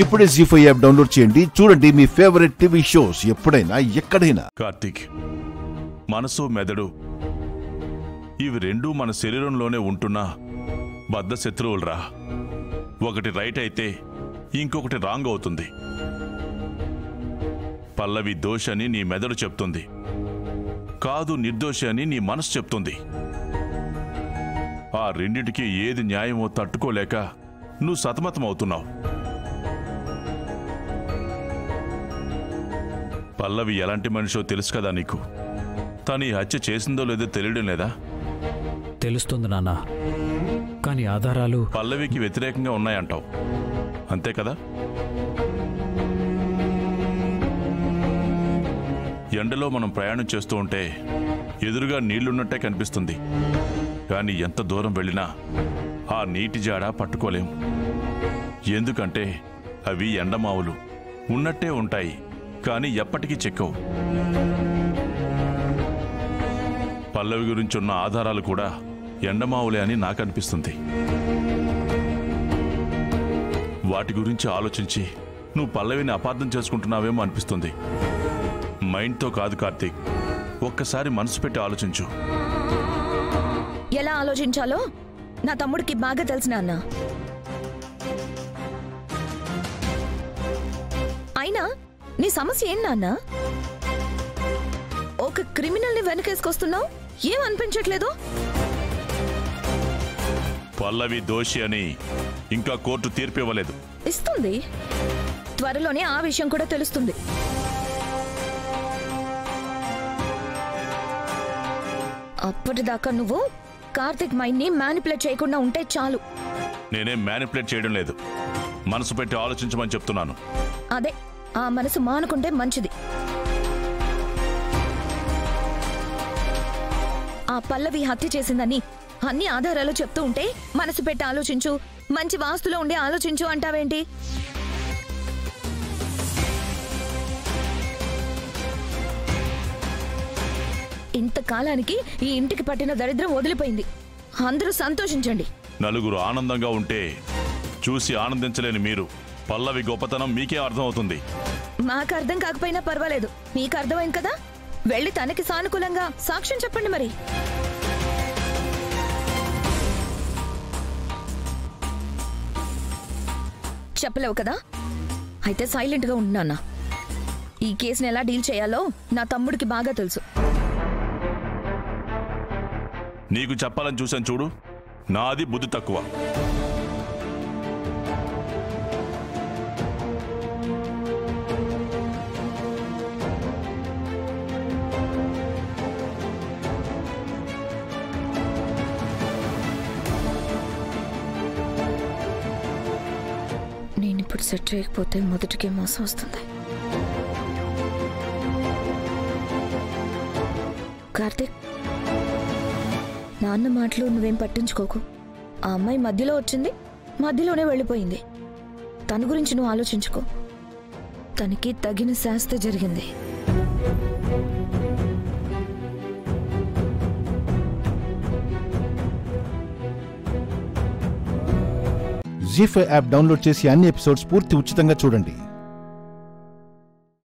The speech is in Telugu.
ఇప్పుడే జీ5 యాప్ డౌన్లోడ్ చేయండి. చూడండి మీ ఫేవరెట్ టీవీ షోస్ ఎప్పుడైనా ఎక్కడైనా. కార్తీక్, మనసు మెదడు ఇవి రెండూ మన శరీరంలోనే ఉంటున్న బద్ధ శత్రువులరా. ఒకటి రైట్ అయితే ఇంకొకటి రాంగ్ అవుతుంది. పల్లవి దోష్ అని నీ మెదడు చెప్తుంది, కాదు నిర్దోషి అని నీ మనసు చెప్తుంది. ఆ రెండిటికి ఏది న్యాయమో తట్టుకోలేక నువ్వు సతమతమవుతున్నావు. పల్లవి ఎలాంటి మనిషో తెలుసు కదా నీకు. తను ఈ హత్య చేసిందో లేదో తెలియడం లేదా? తెలుస్తుంది నాన్న, కానీ ఆధారాలు పల్లవికి వ్యతిరేకంగా ఉన్నాయంటావు, అంతే కదా? ఎండలో మనం ప్రయాణం చేస్తూ ఉంటే ఎదురుగా నీళ్లున్నట్టే కనిపిస్తుంది, కానీ ఎంత దూరం వెళ్ళినా ఆ నీటి జాడ పట్టుకోలేం. ఎందుకంటే అవి ఎండమావులు, ఉన్నట్టే ఉంటాయి కానీ ఎప్పటికీ చెక్కవు. పల్లవి గురించి ఉన్న ఆధారాలు కూడా ఎండమావులే అని నాకు అనిపిస్తుంది. వాటి గురించి ఆలోచించి నువ్వు పల్లవిని అపార్థం చేసుకుంటున్నావేమో అనిపిస్తుంది. మైండ్తో కాదు కార్తీక్, ఒక్కసారి మనసు పెట్టి ఆలోచించు. ఎలా ఆలోచించాలో నా తమ్ముడికి బాగా తెలిసిన అన్న. అయినా నీ సమస్య ఏం నాన్న? ఒక క్రిమినల్ ని వెనకేసుకొస్తున్నావు, ఏం అనిపించట్లేదు? పల్లవి దోషి అని ఇంకా కోర్టు తీర్పు ఇవ్వలేదు. ఇస్తుంది, త్వరలోనే ఆ విషయం కూడా తెలుస్తుంది. అప్పటిదాకా నువ్వు కార్తిక్ మైండ్ ని మ్యానిపులేట్ చేయకుండా ఉంటే చాలు. నేనేం మ్యానిపులేట్ చేయడం లేదు, మనసు పెట్టి ఆలోచించమని చెప్తున్నాను. అదే, ఆ మనసు మానుకుంటే మంచిది. ఆ పల్లవి హత్య చేసిందని అన్ని ఆధారాలు చెప్తూ ఉంటే మనసు పెట్టి ఆలోచించు, మంచి వాస్తులో ఉండే ఆలోచించు అంటావేంటి? ఇంతకాలానికి ఈ ఇంటికి పట్టిన దరిద్రం వదిలిపోయింది. అందరూ సంతోషించండి. నలుగురు ఆనందంగా ఉంటే చూసి ఆనందించలేని మీరు పల్లవి గొప్పతనం మీకే అర్థమవుతుంది. మాకు అర్థం కాకపోయినా పర్వాలేదు, మీకు అర్థమైంది కదా. వెళ్ళి తనకి సానుకూలంగా సాక్ష్యం చెప్పండి. మరి చెప్పలేవు కదా, అయితే సైలెంట్ గా ఉంటున్నా. ఈ కేసుని ఎలా డీల్ చేయాలో నా తమ్ముడికి బాగా తెలుసు. నీకు చెప్పాలని చూశాను చూడు, నాది బుద్ధి తక్కువ. నేనిప్పుడు సెట్ చేయకపోతే మొదటికే మోసం వస్తుంది. కార్తిక్, నాన్న మాటలు నువ్వేం పట్టించుకోకు. ఆ అమ్మాయి మధ్యలో వచ్చింది, మధ్యలోనే వెళ్ళిపోయింది. తన గురించి నువ్వు ఆలోచించుకో. తనకి తగిన శాస్తి జరిగింది. జీ5 యాప్ డౌన్లోడ్ చేసి అన్ని ఎపిసోడ్స్ పూర్తి ఉచితంగా చూడండి.